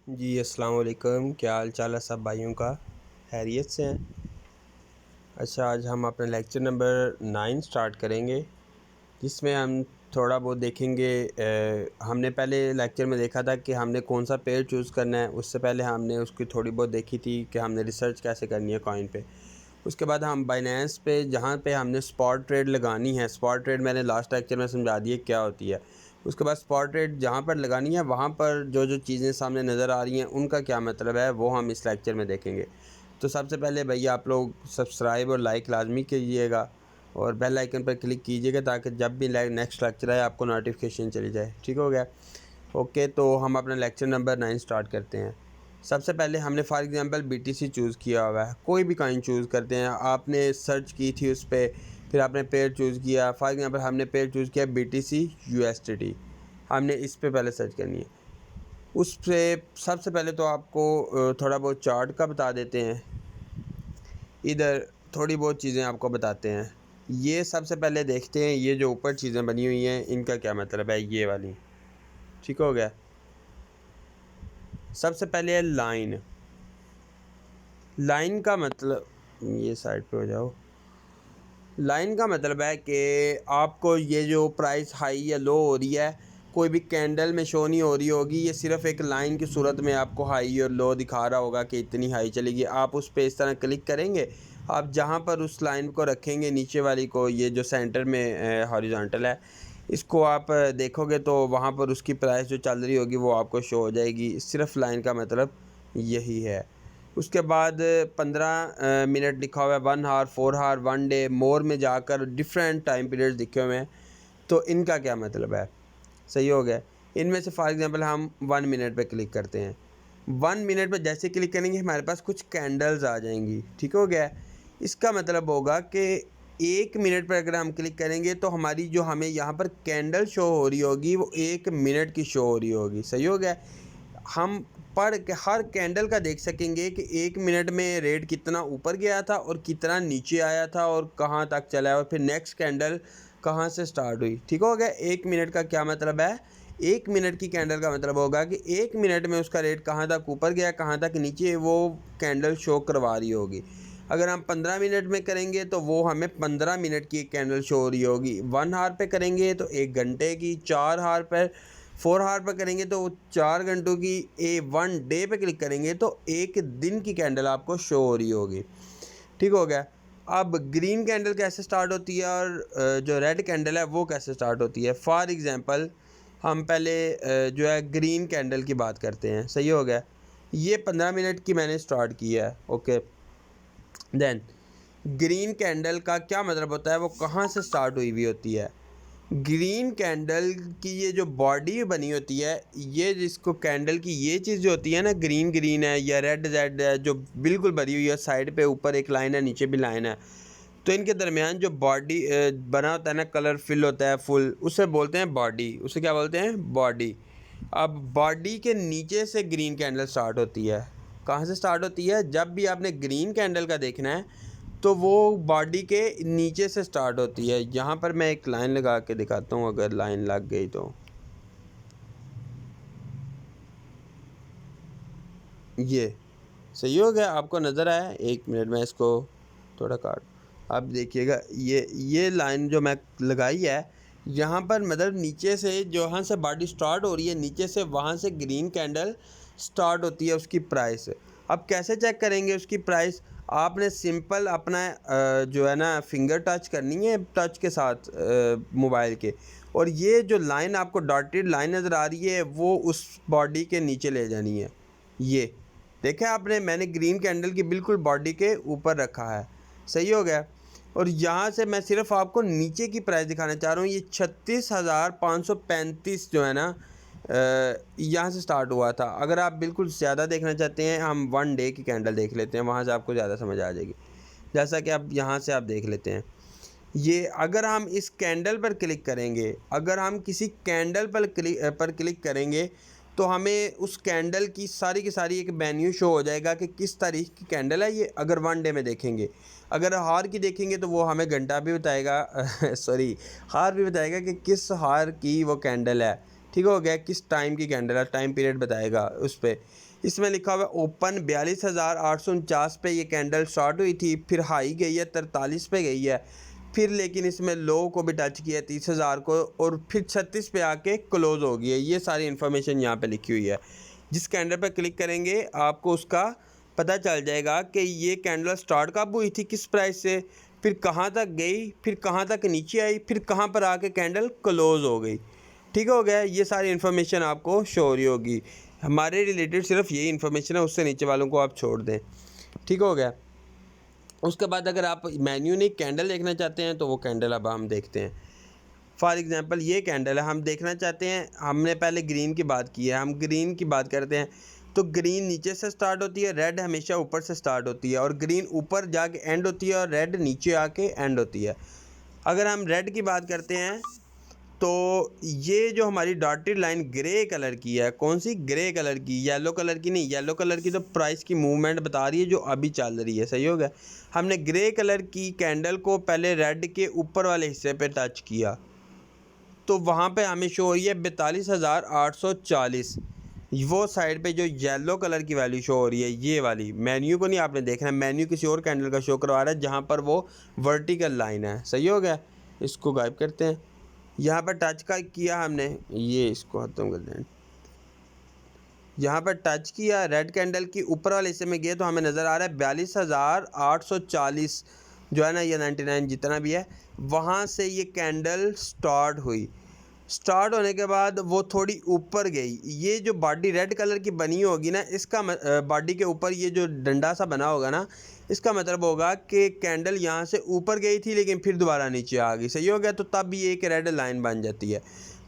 जी अस्सलाम वालेकुम। क्या हाल चाल है सब भाइयों का? खैरियत से हैं? अच्छा, आज हम अपना लेक्चर नंबर 9 स्टार्ट करेंगे, जिसमें हम थोड़ा बहुत देखेंगे। हमने पहले लेक्चर में देखा था कि हमने कौन सा पेयर चूज़ करना है। उससे पहले हमने उसकी थोड़ी बहुत देखी थी कि हमने रिसर्च कैसे करनी है कॉइन पे। उसके बाद हम बाइनेंस पे, जहाँ पे हमने स्पॉट ट्रेड लगानी है, स्पॉट ट्रेड मैंने लास्ट लेक्चर में समझा दिए क्या होती है। उसके बाद स्पॉट ट्रेड जहाँ पर लगानी है, वहाँ पर जो जो चीज़ें सामने नज़र आ रही हैं उनका क्या मतलब है, वो हम इस लेक्चर में देखेंगे। तो सबसे पहले भैया आप लोग सब्सक्राइब और लाइक लाजमी कीजिएगा और बेल आइकन पर क्लिक कीजिएगा ताकि जब भी नेक्स्ट लेक्चर आए आपको नोटिफिकेशन चली जाए। ठीक हो गया? ओके, तो हम अपना लेक्चर नंबर 9 स्टार्ट करते हैं। सबसे पहले हमने फॉर एग्जांपल बीटीसी चूज़ किया हुआ है। कोई भी कॉइन चूज़ करते हैं, आपने सर्च की थी उस पर, फिर आपने पेयर चूज़ किया। फॉर एग्जांपल हमने पेयर चूज़ किया बीटीसी यूएसडीटी। हमने इस पे पहले सर्च करनी है। उस पे सबसे पहले तो आपको थोड़ा बहुत चार्ट का बता देते हैं। इधर थोड़ी बहुत चीज़ें आपको बताते हैं। ये सबसे पहले देखते हैं, ये जो ऊपर चीज़ें बनी हुई हैं इनका क्या मतलब है, ये वाली। ठीक हो गया? सबसे पहले है लाइन। लाइन का मतलब, ये साइड पे हो जाओ। लाइन का मतलब है कि आपको ये जो प्राइस हाई या लो हो रही है, कोई भी कैंडल में शो नहीं हो रही होगी। ये सिर्फ एक लाइन की सूरत में आपको हाई और लो दिखा रहा होगा कि इतनी हाई चलेगी। आप उस पर इस तरह क्लिक करेंगे, आप जहाँ पर उस लाइन को रखेंगे नीचे वाली को, ये जो सेंटर में हॉरिजॉन्टल है, इसको आप देखोगे तो वहाँ पर उसकी प्राइस जो चल रही होगी वो आपको शो हो जाएगी। सिर्फ लाइन का मतलब यही है। उसके बाद 15 मिनट लिखा हुआ है, 1 आवर, 4 आवर, 1 डे, मोर में जाकर डिफरेंट टाइम पीरियड्स लिखे हुए हैं। तो इनका क्या मतलब है? सही हो गया। इनमें से फॉर एग्जांपल हम 1 मिनट पे क्लिक करते हैं। 1 मिनट पे जैसे क्लिक करेंगे हमारे पास कुछ कैंडल्स आ जाएंगी। ठीक हो गया? इसका मतलब होगा कि 1 मिनट पर अगर हम क्लिक करेंगे तो हमारी जो हमें यहाँ पर कैंडल शो हो रही होगी वो 1 मिनट की शो हो रही होगी। सही हो गया? हम पढ़ के हर कैंडल का देख सकेंगे कि 1 मिनट में रेट कितना ऊपर गया था और कितना नीचे आया था और कहाँ तक चला है और फिर नेक्स्ट कैंडल कहाँ से स्टार्ट हुई। ठीक हो गया? 1 मिनट का क्या मतलब है? 1 मिनट की कैंडल का मतलब होगा कि 1 मिनट में उसका रेट कहाँ तक ऊपर गया, कहाँ तक नीचे, वो कैंडल शो करवा रही होगी। अगर हम 15 मिनट में करेंगे तो वो हमें 15 मिनट की एक कैंडल शो हो रही होगी। 1 आवर पे करेंगे तो 1 घंटे की, 4 आवर पर, 4 आवर पर करेंगे तो 4 घंटों की, 1 डे पे क्लिक करेंगे तो 1 दिन की कैंडल आपको शो हो रही होगी। ठीक हो गया? अब ग्रीन कैंडल कैसे स्टार्ट होती है और जो रेड कैंडल है वो कैसे स्टार्ट होती है। फॉर एग्ज़ाम्पल हम पहले जो है ग्रीन कैंडल की बात करते हैं। सही हो गया? ये 15 मिनट की मैंने स्टार्ट किया है। ओके, देन ग्रीन कैंडल का क्या मतलब होता है, वो कहाँ से स्टार्ट हुई हुई होती है। ग्रीन कैंडल की ये जो बॉडी बनी होती है, ये जिसको कैंडल की ये चीज़ जो होती है ना, ग्रीन ग्रीन है या रेड रेड है, जो बिल्कुल भरी हुई है, साइड पे ऊपर एक लाइन है, नीचे भी लाइन है, तो इनके दरमियान जो बॉडी बना होता है ना, कलर फिल होता है फुल, उसे बोलते हैं बॉडी। उसे क्या बोलते हैं? बॉडी। अब बॉडी के नीचे से ग्रीन कैंडल स्टार्ट होती है। कहाँ से स्टार्ट होती है? जब भी आपने ग्रीन कैंडल का देखना है तो वो बॉडी के नीचे से स्टार्ट होती है। यहाँ पर मैं एक लाइन लगा के दिखाता हूँ, अगर लाइन लग गई तो। ये सही हो गया? आपको नज़र आया? 1 मिनट में इसको थोड़ा काट, अब देखिएगा ये लाइन जो मैं लगाई है, यहाँ पर मतलब नीचे से जहाँ से बॉडी स्टार्ट हो रही है नीचे से, वहाँ से ग्रीन कैंडल स्टार्ट होती है उसकी प्राइस। अब कैसे चेक करेंगे उसकी प्राइस? आपने सिंपल अपना जो है ना फिंगर टच करनी है, टच के साथ मोबाइल के, और ये जो लाइन आपको डॉटेड लाइन नज़र आ रही है वो उस बॉडी के नीचे ले जानी है। ये देखा आपने, मैंने ग्रीन कैंडल की बिल्कुल बॉडी के ऊपर रखा है। सही हो गया? और यहाँ से मैं सिर्फ आपको नीचे की प्राइस दिखाना चाह रहा हूँ। ये 36,535 जो है ना, यहाँ से स्टार्ट हुआ था। अगर आप बिल्कुल ज़्यादा देखना चाहते हैं, हम 1 डे की कैंडल देख लेते हैं, वहाँ से आपको ज़्यादा समझ आ जाएगी। जैसा कि आप यहाँ से आप देख लेते हैं, ये अगर हम इस कैंडल पर क्लिक करेंगे, अगर हम किसी कैंडल पर क्लिक करेंगे तो हमें उस कैंडल की सारी एक मेन्यू शो हो जाएगा कि किस तारीख की कैंडल है ये, अगर 1 डे में देखेंगे। अगर हार की देखेंगे तो वो हमें घंटा भी बताएगा सॉरी, हार भी बताएगा कि किस हार की वो कैंडल है। ठीक हो गया। किस टाइम की कैंडल है, टाइम पीरियड बताएगा उस पर। इसमें लिखा हुआ है ओपन 42,849 पे ये कैंडल स्टार्ट हुई थी, फिर हाई गई है 43 पे गई है, फिर लेकिन इसमें लो को भी टच किया 30,000 को, और फिर 36 पे आके क्लोज़ हो गई है। ये सारी इन्फॉर्मेशन यहाँ पे लिखी हुई है। जिस कैंडल पर क्लिक करेंगे आपको उसका पता चल जाएगा कि ये कैंडल स्टार्ट कब हुई थी, किस प्राइस से, फिर कहाँ तक गई, फिर कहाँ तक नीचे आई, फिर कहाँ पर आके कैंडल क्लोज़ हो गई। ठीक हो गया। ये सारी इन्फॉर्मेशन आपको शो हो रही होगी। हमारे रिलेटेड सिर्फ यही इन्फॉर्मेशन है, उससे नीचे वालों को आप छोड़ दें। ठीक हो गया। उसके बाद अगर आप मेन्यू नहीं कैंडल देखना चाहते हैं तो वो कैंडल अब हम देखते हैं। फॉर एग्ज़ाम्पल ये कैंडल है, हम देखना चाहते हैं, हमने पहले ग्रीन की बात की है, हम ग्रीन की बात करते हैं तो ग्रीन नीचे से स्टार्ट होती है, रेड हमेशा ऊपर से स्टार्ट होती है, और ग्रीन ऊपर जाके एंड होती है और रेड नीचे आके एंड होती है। अगर हम रेड की बात करते हैं तो ये जो हमारी डॉटेड लाइन ग्रे कलर की है, कौन सी, ग्रे कलर की, येलो कलर की नहीं। येलो कलर की तो प्राइस की मूवमेंट बता रही है जो अभी चल रही है, सही हो गया। हमने ग्रे कलर की कैंडल को पहले रेड के ऊपर वाले हिस्से पे टच किया तो वहाँ पे हमें शो हो रही है 42,840। वो साइड पे जो येलो कलर की वैल्यू शो हो रही है, ये वाली, मेन्यू को नहीं आपने देखना है, मेन्यू किसी और कैंडल का शो करवा रहा है जहाँ पर वो वर्टिकल लाइन है, सही हो गया। इसको गायब करते हैं। यहाँ पर टच का किया हमने, ये इसको ख़त्म कर दें। यहाँ पर टच किया रेड कैंडल की ऊपर वाले हिस्से में गए तो हमें नज़र आ रहा है 42,840 जो है ना, ये 99 जितना भी है, वहाँ से ये कैंडल स्टार्ट हुई। स्टार्ट होने के बाद वो थोड़ी ऊपर गई। ये जो बॉडी रेड कलर की बनी होगी ना, इसका बॉडी के ऊपर ये जो डंडा सा बना होगा ना, इसका मतलब होगा कि कैंडल यहाँ से ऊपर गई थी लेकिन फिर दोबारा नीचे आ गई, सही हो गया। तो तब ये एक रेड लाइन बन जाती है।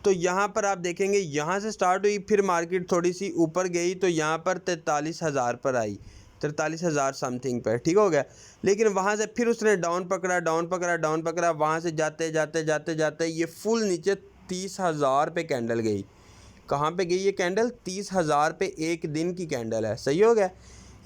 तो यहाँ पर आप देखेंगे यहाँ से स्टार्ट हुई, फिर मार्केट थोड़ी सी ऊपर गई तो यहाँ पर 43,000 पर आई, 43,000 समथिंग पर, ठीक हो गया। लेकिन वहाँ से फिर उसने डाउन पकड़ा, डाउन पकड़ा, डाउन पकड़ा, वहाँ से जाते जाते जाते जाते ये फुल नीचे 30,000 पे कैंडल गई। कहाँ पे गई ये कैंडल, 30,000 पे। एक दिन की कैंडल है, सही हो गया।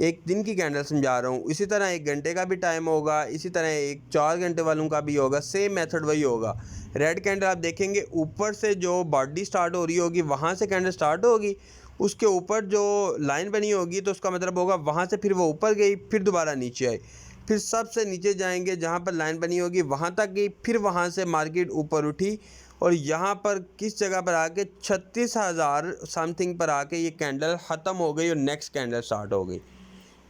एक दिन की कैंडल समझा रहा हूँ। इसी तरह 1 घंटे का भी टाइम होगा, इसी तरह एक 4 घंटे वालों का भी होगा, सेम मेथड वही होगा। रेड कैंडल आप देखेंगे ऊपर से जो बॉडी स्टार्ट हो रही होगी वहाँ से कैंडल स्टार्ट होगी, उसके ऊपर जो लाइन बनी होगी तो उसका मतलब होगा वहाँ से फिर वो ऊपर गई, फिर दोबारा नीचे आई, फिर सबसे नीचे जाएंगे जहाँ पर लाइन बनी होगी वहाँ तक गई, फिर वहाँ से मार्केट ऊपर उठी और यहाँ पर किस जगह पर आके 36,000 समथिंग पर आके ये कैंडल ख़त्म हो गई और नेक्स्ट कैंडल स्टार्ट हो गई।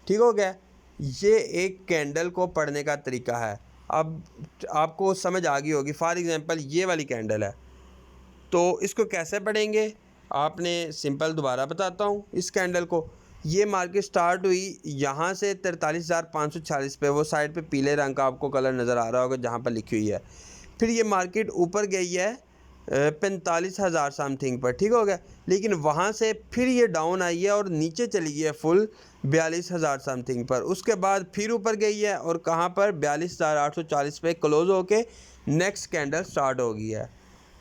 ठीक हो गया। ये एक कैंडल को पढ़ने का तरीका है। अब आपको समझ आ गई होगी। फॉर एग्ज़ाम्पल ये वाली कैंडल है तो इसको कैसे पढ़ेंगे, आपने सिंपल दोबारा बताता हूँ। इस कैंडल को, ये मार्केट स्टार्ट हुई यहाँ से 43,546 पे, वो साइड पे पीले रंग का आपको कलर नज़र आ रहा होगा जहाँ पर लिखी हुई है। फिर ये मार्केट ऊपर गई है 45,000 समथिंग पर, ठीक हो गया। लेकिन वहाँ से फिर ये डाउन आई है और नीचे चली गई है फुल 42,000 समथिंग पर। उसके बाद फिर ऊपर गई है और कहाँ पर 42,840 पे क्लोज़ होके नेक्स्ट कैंडल स्टार्ट हो गई है।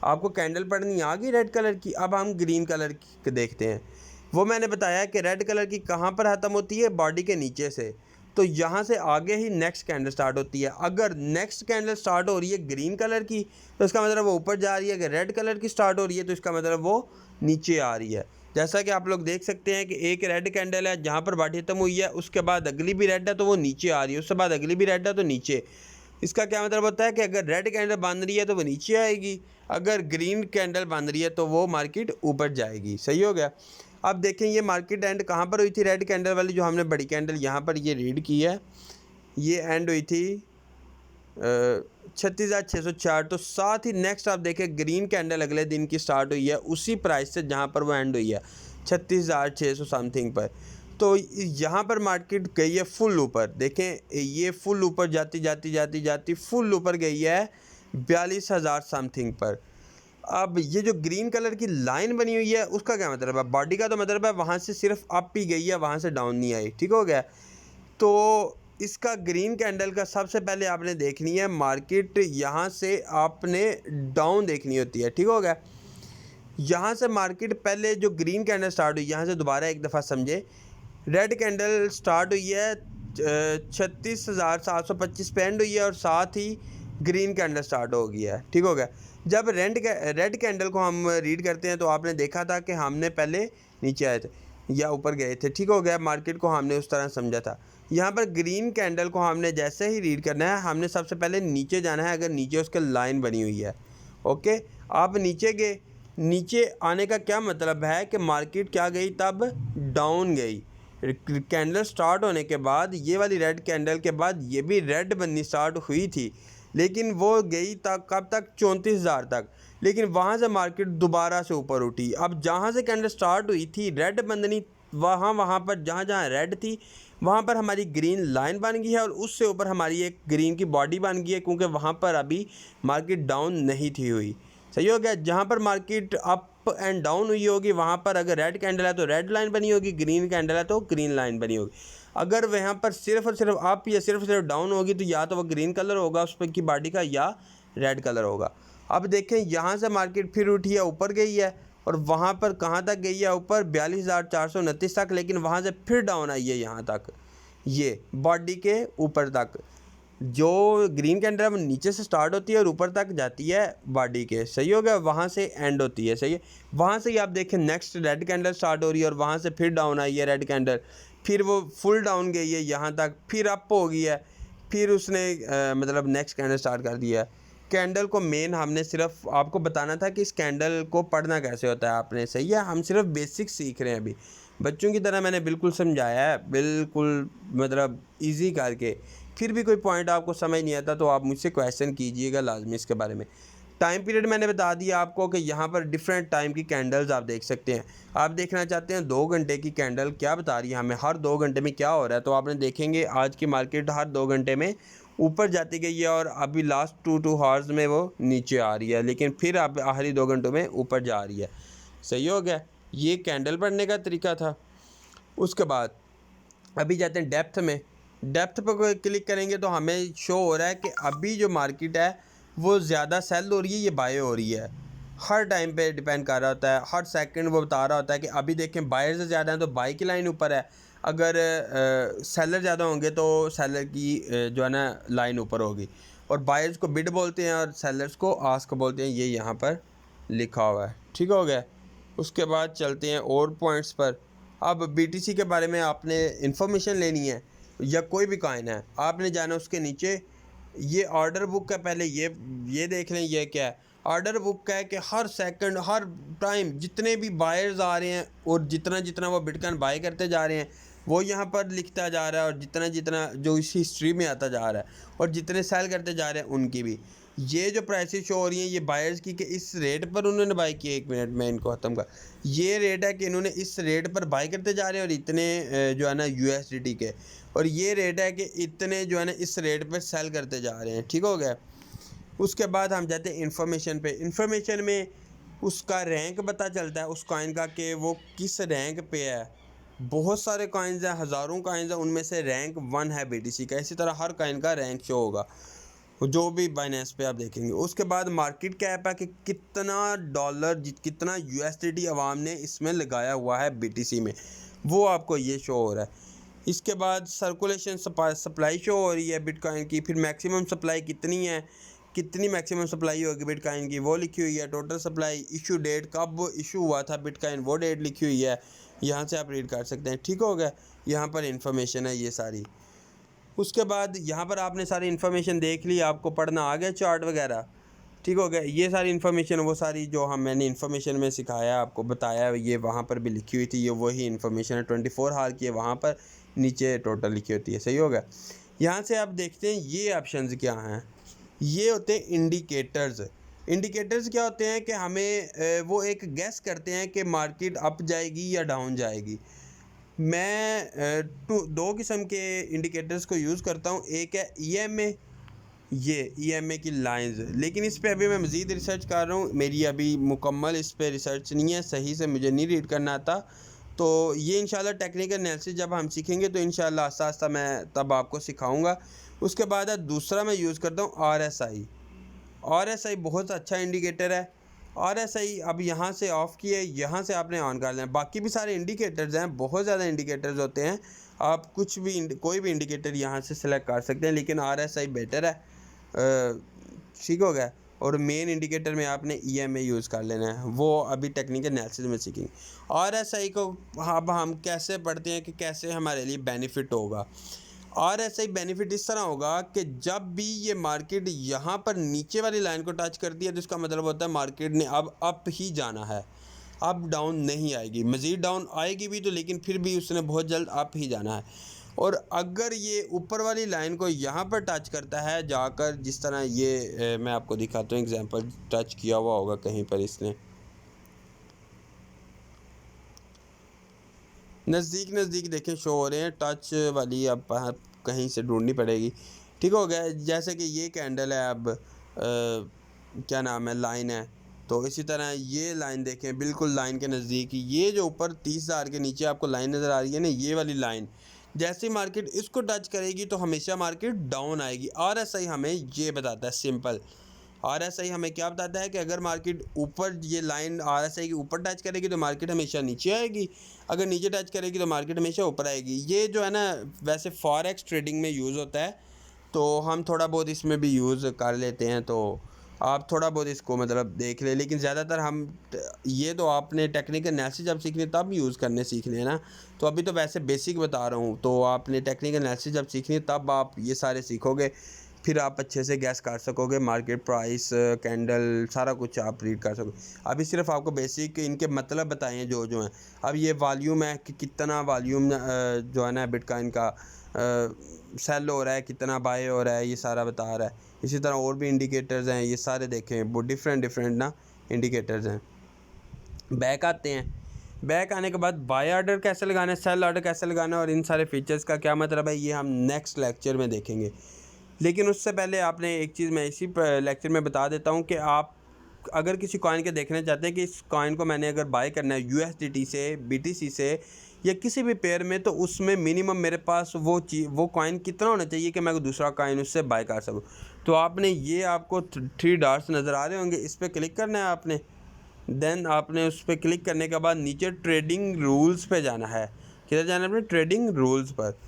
आपको कैंडल पढ़नी आ गई रेड कलर की। अब हम ग्रीन कलर की देखते हैं। वो मैंने बताया कि रेड कलर की कहाँ पर ख़त्म होती है, बॉडी के नीचे से, तो यहाँ से आगे ही नेक्स्ट कैंडल स्टार्ट होती है। अगर नेक्स्ट कैंडल स्टार्ट हो रही है ग्रीन कलर की तो इसका मतलब वो ऊपर जा रही है। अगर रेड कलर की स्टार्ट हो रही है तो इसका मतलब वो नीचे आ रही है। जैसा कि आप लोग देख सकते हैं कि एक रेड कैंडल है जहाँ पर बॉडी खत्म हुई है, उसके बाद अगली भी रेड है तो वो नीचे आ रही है, उसके बाद अगली भी रेड है तो नीचे। इसका क्या मतलब होता है कि अगर रेड कैंडल बन रही है तो वो नीचे आएगी, अगर ग्रीन कैंडल बन रही है तो वो मार्केट ऊपर जाएगी, सही हो गया। अब देखें ये मार्केट एंड कहाँ पर हुई थी, रेड कैंडल वाली जो हमने बड़ी कैंडल यहाँ पर ये रीड की है, ये एंड हुई थी 36,604। तो साथ ही नेक्स्ट आप देखें ग्रीन कैंडल अगले दिन की स्टार्ट हुई है उसी प्राइस से जहाँ पर वो एंड हुई है 36,600 समथिंग पर। तो यहाँ पर मार्केट गई है फुल ऊपर। देखें ये फुल ऊपर जाती जाती जाती जाती फुल ऊपर गई है 42,000 समथिंग पर। अब ये जो ग्रीन कलर की लाइन बनी हुई है उसका क्या मतलब है, बॉडी का तो मतलब है वहाँ से सिर्फ अप ही गई है, वहाँ से डाउन नहीं आई, ठीक हो गया। तो इसका ग्रीन कैंडल का सबसे पहले आपने देखनी है मार्केट यहाँ से आपने डाउन देखनी होती है, ठीक हो गया। यहाँ से मार्केट पहले जो ग्रीन कैंडल स्टार्ट हुई, यहाँ से दोबारा एक दफ़ा समझे, रेड कैंडल स्टार्ट हुई है 36,725 पे एंड हुई है और साथ ही ग्रीन कैंडल स्टार्ट हो गई है, ठीक हो गया। जब रेड कैंडल को हम रीड करते हैं तो आपने देखा था कि हमने पहले नीचे आए थे या ऊपर गए थे, ठीक हो गया, मार्केट को हमने उस तरह समझा था। यहाँ पर ग्रीन कैंडल को हमने जैसे ही रीड करना है, हमने सबसे पहले नीचे जाना है, अगर नीचे उसके लाइन बनी हुई है। ओके, आप नीचे गए, नीचे आने का क्या मतलब है कि मार्केट क्या गई, तब डाउन गई। कैंडल स्टार्ट होने के बाद ये वाली रेड कैंडल के बाद ये भी रेड बननी स्टार्ट हुई थी, लेकिन वो गई तक कब तक, 34,000 तक। लेकिन वहाँ से मार्केट दोबारा से ऊपर उठी। अब जहाँ से कैंडल स्टार्ट हुई थी रेड बंदनी, वहाँ पर जहाँ जहाँ रेड थी वहाँ पर हमारी ग्रीन लाइन बन गई है और उससे ऊपर हमारी एक ग्रीन की बॉडी बन गई है, क्योंकि वहाँ पर अभी मार्केट डाउन नहीं थी हुई। सही हो गया। जहाँ पर मार्केट अप एंड डाउन हुई होगी वहाँ पर अगर रेड कैंडल है तो रेड लाइन बनी होगी, ग्रीन कैंडल है तो ग्रीन लाइन बनी होगी। अगर वहाँ पर सिर्फ और सिर्फ अप या सिर्फ सिर्फ डाउन होगी तो या तो वो ग्रीन कलर होगा उस पर की बॉडी का, या रेड कलर होगा। अब देखें यहाँ से मार्केट फिर उठी है, ऊपर गई है और वहाँ पर कहाँ तक गई है, ऊपर 42,429 तक, लेकिन वहाँ से फिर डाउन आई है यहाँ तक, ये बॉडी के ऊपर तक। जो ग्रीन कैंडल है वो नीचे से स्टार्ट होती है और ऊपर तक जाती है बॉडी के। सही हो गया, वहाँ से एंड होती है। सही है, वहाँ से ही आप देखें नेक्स्ट रेड कैंडल स्टार्ट हो रही है और वहाँ से फिर डाउन आई है रेड कैंडल, फिर वो फुल डाउन गई है यहाँ तक, फिर अप हो गई है, फिर उसने मतलब नेक्स्ट कैंडल स्टार्ट कर दिया है। कैंडल को मेन हमने सिर्फ आपको बताना था कि इस कैंडल को पढ़ना कैसे होता है आपने। सही है, हम सिर्फ बेसिक सीख रहे हैं अभी, बच्चों की तरह मैंने बिल्कुल समझाया है, बिल्कुल मतलब ईजी करके। फिर भी कोई पॉइंट आपको समझ नहीं आता तो आप मुझसे क्वेश्चन कीजिएगा लाजमी इसके बारे में। टाइम पीरियड मैंने बता दिया आपको कि यहाँ पर डिफरेंट टाइम की कैंडल्स आप देख सकते हैं। आप देखना चाहते हैं 2 घंटे की कैंडल क्या बता रही है हमें, हर 2 घंटे में क्या हो रहा है, तो आपने देखेंगे आज की मार्केट हर 2 घंटे में ऊपर जाती गई है और अभी लास्ट 2 आवर्स में वो नीचे आ रही है, लेकिन फिर अब आखिरी 2 घंटों में ऊपर जा रही है। सही हो गया, ये कैंडल पढ़ने का तरीका था। उसके बाद अभी जाते हैं डेप्थ में। डेप्थ पर क्लिक करेंगे तो हमें शो हो रहा है कि अभी जो मार्केट है वो ज़्यादा सेल हो रही है, ये बाय हो रही है। हर टाइम पे डिपेंड कर रहा होता है, हर सेकंड वो बता रहा होता है कि अभी देखें बायर्स ज़्यादा हैं तो बाई की लाइन ऊपर है, अगर सेलर ज़्यादा होंगे तो सेलर की जो है ना लाइन ऊपर होगी। और बायर्स को बिड बोलते हैं और सेलर्स को आस्क बोलते हैं, ये यहाँ पर लिखा हुआ है। ठीक हो गया। उसके बाद चलते हैं और पॉइंट्स पर। अब BTC के बारे में आपने इन्फॉर्मेशन लेनी है या कोई भी कॉइन है, आपने जाना उसके नीचे ये ऑर्डर बुक का, पहले ये देख लें ये क्या है। ऑर्डर बुक का है कि हर सेकंड हर टाइम जितने भी बायर्स आ रहे हैं और जितना जितना वो बिटकॉइन बाय करते जा रहे हैं वो यहाँ पर लिखता जा रहा है, और जितना जितना जो इस हिस्ट्री में आता जा रहा है, और जितने सेल करते जा रहे हैं उनकी भी ये जो प्राइसेस शो हो रही हैं ये बायर्स की कि इस रेट पर उन्होंने बाय किया। 1 मिनट में इनको ख़त्म कर, ये रेट है कि इन्होंने इस रेट पर बाय करते जा रहे हैं और इतने जो है ना USDT के, और ये रेट है कि इतने जो है ना इस रेट पर सेल करते जा रहे हैं। ठीक हो गया। उसके बाद हम जाते हैं इन्फॉर्मेशन पे। इन्फॉर्मेशन में उसका रैंक पता चलता है उस कॉइन का कि वो किस रैंक पे है। बहुत सारे कॉइन्स हैं, हज़ारों कॉइन्स हैं, उनमें से रैंक 1 है BTC का। इसी तरह हर कॉइन का रैंक शो होगा जो भी बाइनेंस पे आप देखेंगे। उसके बाद मार्केट कैप है कि कितना डॉलर कितना USDT आवाम ने इसमें लगाया हुआ है BTC में, वो आपको ये शो हो रहा है। इसके बाद सर्कुलेशन सप्लाई शो हो रही है बिटकॉइन की, फिर मैक्सिमम सप्लाई कितनी है, कितनी मैक्सिमम सप्लाई होगी बिटकॉइन की वो लिखी हुई है। टोटल सप्लाई, इशू डेट, कब इशू हुआ था बिटकॉइन वो डेट लिखी हुई है, यहाँ से आप रीड कर सकते हैं। ठीक हो गया, यहाँ पर इंफॉर्मेशन है ये सारी। उसके बाद यहाँ पर आपने सारी इन्फॉर्मेशन देख ली, आपको पढ़ना आ गया चार्ट वगैरह। ठीक हो गया, ये सारी इन्फॉर्मेशन वो सारी जो मैंने इन्फॉर्मेशन में सिखाया आपको बताया ये वहाँ पर भी लिखी हुई थी, ये वही इन्फॉर्मेशन है। 24 हाल की है, वहाँ पर नीचे टोटल लिखी होती है। सही हो गया। यहाँ से आप देखते हैं ये ऑप्शंस क्या हैं, ये होते हैं इंडिकेटर्स। इंडिकेटर्स क्या होते हैं कि हमें वो एक गेस करते हैं कि मार्केट अप जाएगी या डाउन जाएगी। मैं 2 किस्म के इंडिकेटर्स को यूज़ करता हूँ, एक है EMA, ये EMA की लाइंस, लेकिन इस पे अभी मैं मज़ीद रिसर्च कर रहा हूँ, मेरी अभी मुकम्मल इस पे रिसर्च नहीं है, सही से मुझे नहीं रीड करना आता। तो ये इंशाल्लाह टेक्निकल एनालिसिस जब हम सीखेंगे तो इंशाल्लाह आस्ता आस्ता मैं तब आपको सिखाऊंगा। उसके बाद दूसरा मैं यूज़ करता हूँ RSI। RSI बहुत अच्छा इंडिकेटर है। RSI अब यहाँ से ऑफ़ किया है, यहाँ से आपने ऑन कर लेना। बाकी भी सारे इंडिकेटर्स हैं, बहुत ज़्यादा इंडिकेटर्स होते हैं, आप कुछ भी कोई भी इंडिकेटर यहाँ से सिलेक्ट कर सकते हैं, लेकिन RSI बेटर है। ठीक हो गया। और मेन इंडिकेटर में आपने EMA यूज़ कर लेना है, वो अभी टेक्निकल एनालिसिस में सीखेंगे। RSI को अब हम कैसे पढ़ते हैं कि कैसे हमारे लिए बेनिफिट होगा। RSI बेनिफिट इस तरह होगा कि जब भी ये मार्केट यहाँ पर नीचे वाली लाइन को टच करती है तो इसका मतलब होता है मार्केट ने अब अप ही जाना है, अप डाउन नहीं आएगी। मज़ीद डाउन आएगी भी तो लेकिन फिर भी उसने बहुत जल्द अप ही जाना है। और अगर ये ऊपर वाली लाइन को यहाँ पर टच करता है जाकर, जिस तरह ये मैं आपको दिखाता हूँ एग्जांपल, टच किया हुआ होगा कहीं पर इसने, नज़दीक देखें शो हो रहे हैं, टच वाली अब कहीं से ढूंढनी पड़ेगी। ठीक हो गया। जैसे कि ये कैंडल है, अब क्या नाम है, लाइन है, तो इसी तरह ये लाइन देखें बिल्कुल लाइन के नज़दीक, ये जो ऊपर 30,000 के नीचे आपको लाइन नज़र आ रही है ना, ये वाली लाइन जैसे मार्केट इसको टच करेगी तो हमेशा मार्केट डाउन आएगी। RSI हमें ये बताता है सिंपल, RSI हमें क्या बताता है कि अगर मार्केट ऊपर ये लाइन RSI के ऊपर टच करेगी तो मार्केट हमेशा नीचे आएगी, अगर नीचे टच करेगी तो मार्केट हमेशा ऊपर आएगी। ये जो है ना वैसे फॉरेक्स ट्रेडिंग में यूज़ होता है, तो हम थोड़ा बहुत इसमें भी यूज़ कर लेते हैं, तो आप थोड़ा बहुत इसको मतलब देख ले। लेकिन ज़्यादातर हम ये तो आपने टेक्निकल एनालिसिस जब सीखने तब यूज़ करने सीखने हैं ना, तो अभी तो वैसे बेसिक बता रहा हूँ, तो आपने टेक्निकल एनालिसिस जब सीखनी है तब आप ये सारे सीखोगे, फिर आप अच्छे से गैस कर सकोगे, मार्केट प्राइस, कैंडल, सारा कुछ आप रीड कर सकोगे। अभी सिर्फ आपको बेसिक इनके मतलब बताए हैं जो हैं। अब ये वॉल्यूम है कि कितना वॉल्यूम जो है ना बिटकॉइन का सेल हो रहा है, कितना बाय हो रहा है, ये सारा बता रहा है। इसी तरह और भी इंडिकेटर्स हैं, ये सारे देखें, वो डिफरेंट ना इंडिकेटर्स हैं। बैक आते हैं, बैक आने के बाद बाय ऑर्डर कैसे लगाना है, सेल ऑर्डर कैसे लगाना है और इन सारे फीचर्स का क्या मतलब है, ये हम नेक्स्ट लेक्चर में देखेंगे। लेकिन उससे पहले आपने एक चीज़ मैं इसी लेक्चर में बता देता हूँ कि आप अगर किसी कॉइन के देखना चाहते हैं कि इस कॉइन को मैंने अगर बाय करना है USDT से, BTC से या किसी भी पेयर में, तो उसमें मिनिमम मेरे पास वो कॉइन कितना होना चाहिए कि मैं दूसरा कॉइन उससे बाय कर सकूँ। तो आपने ये आपको 3 डॉट्स नज़र आ रहे होंगे, इस पर क्लिक करना है आपने। देन आपने उस पर क्लिक करने के बाद नीचे ट्रेडिंग रूल्स पे जाना है। किधर जाना है? अपने ट्रेडिंग रूल्स पर।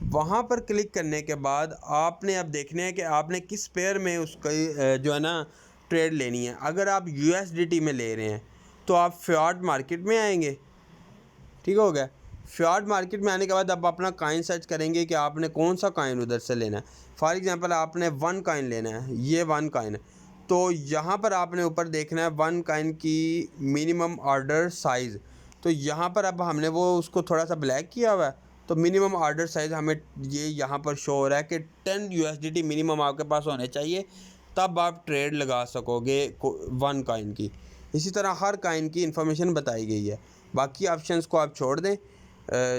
वहाँ पर क्लिक करने के बाद आपने अब देखना है कि आपने किस पेयर में उसका जो है ना ट्रेड लेनी है। अगर आप USDT में ले रहे हैं तो आप फियाट मार्केट में आएंगे। ठीक हो गया। फियाट मार्केट में आने के बाद अब अपना कॉइन सर्च करेंगे कि आपने कौन सा कॉइन उधर से लेना है। फॉर एग्जांपल आपने 1 कॉइन लेना है, ये 1 कॉइन है, तो यहाँ पर आपने ऊपर देखना है 1 कॉइन की मिनिमम ऑर्डर साइज़। तो यहाँ पर अब हमने वो उसको थोड़ा सा ब्लैक किया हुआ है, तो मिनिमम ऑर्डर साइज़ हमें ये यहाँ पर शो हो रहा है कि 10 USDT मिनिमम आपके पास होने चाहिए, तब आप ट्रेड लगा सकोगे 1 कॉइन की। इसी तरह हर कॉइन की इन्फॉर्मेशन बताई गई है। बाकी ऑप्शंस को आप छोड़ दें,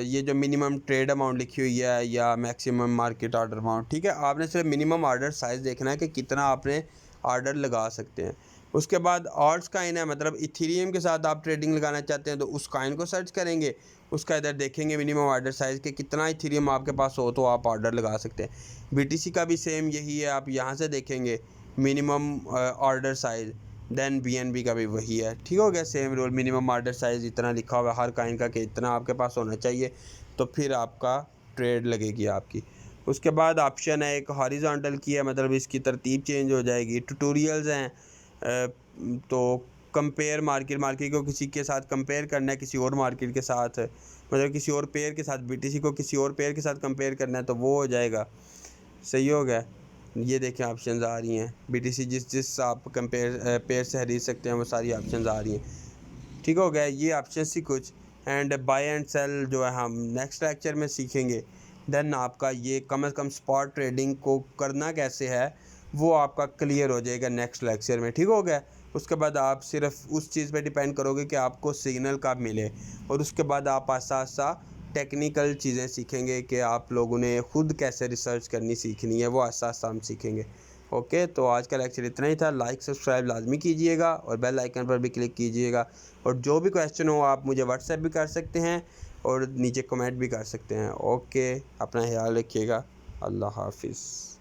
ये जो मिनिमम ट्रेड अमाउंट लिखी हुई है या मैक्सिमम मार्केट ऑर्डर अमाउंट, ठीक है, आपने सिर्फ मिनिमम ऑर्डर साइज़ देखना है कि कितना आपने ऑर्डर लगा सकते हैं। उसके बाद ऑल्ट्स कॉइन है, मतलब इथेरियम के साथ आप ट्रेडिंग लगाना चाहते हैं तो उस कॉइन को सर्च करेंगे, उसका इधर देखेंगे मिनिमम ऑर्डर साइज़ के कितना इथेरियम आपके पास हो तो आप ऑर्डर लगा सकते हैं। BTC का भी सेम यही है, आप यहाँ से देखेंगे minimum order size, then BNB का भी वही है। ठीक हो गया, same rule, minimum order size इतना लिखा हुआ है हर कॉइन का कि इतना आपके पास होना चाहिए, तो फिर आपका ट्रेड लगेगी आपकी। उसके बाद ऑप्शन है एक हॉरिजॉन्टल की है, मतलब इसकी तरतीब चेंज हो जाएगी। ट्यूटोरियल्स हैं, तो कंपेयर मार्केट को किसी के साथ कंपेयर करना है, किसी और मार्केट के साथ, मतलब किसी और पेयर के साथ, BTC को किसी और पेयर के साथ कंपेयर करना है तो वो हो जाएगा। सही हो गया। ये देखें ऑप्शंस आ रही हैं, BTC जिस आप पेयर से खरीद सकते हैं वो सारी ऑप्शंस आ रही हैं। ठीक हो गया, ये ऑप्शंस ही कुछ। एंड बाय एंड सेल जो है हम नेक्स्ट लेक्चर में सीखेंगे। देन आपका ये कम से कम स्पॉट ट्रेडिंग को करना कैसे है वो आपका क्लियर हो जाएगा नेक्स्ट लेक्चर में। ठीक हो गया। उसके बाद आप सिर्फ उस चीज़ पे डिपेंड करोगे कि आपको सिग्नल कब मिले, और उसके बाद आप आसा टेक्निकल चीज़ें सीखेंगे कि आप लोगों ने ख़ुद कैसे रिसर्च करनी सीखनी है, वो आसा हम सीखेंगे। ओके, तो आज का लेक्चर इतना ही था। लाइक सब्सक्राइब लाजमी कीजिएगा और बेल आइकन पर भी क्लिक कीजिएगा, और जो भी क्वेश्चन हो आप मुझे व्हाट्सएप भी कर सकते हैं और नीचे कमेंट भी कर सकते हैं। ओके, अपना ख्याल रखिएगा। अल्लाह हाफिज़।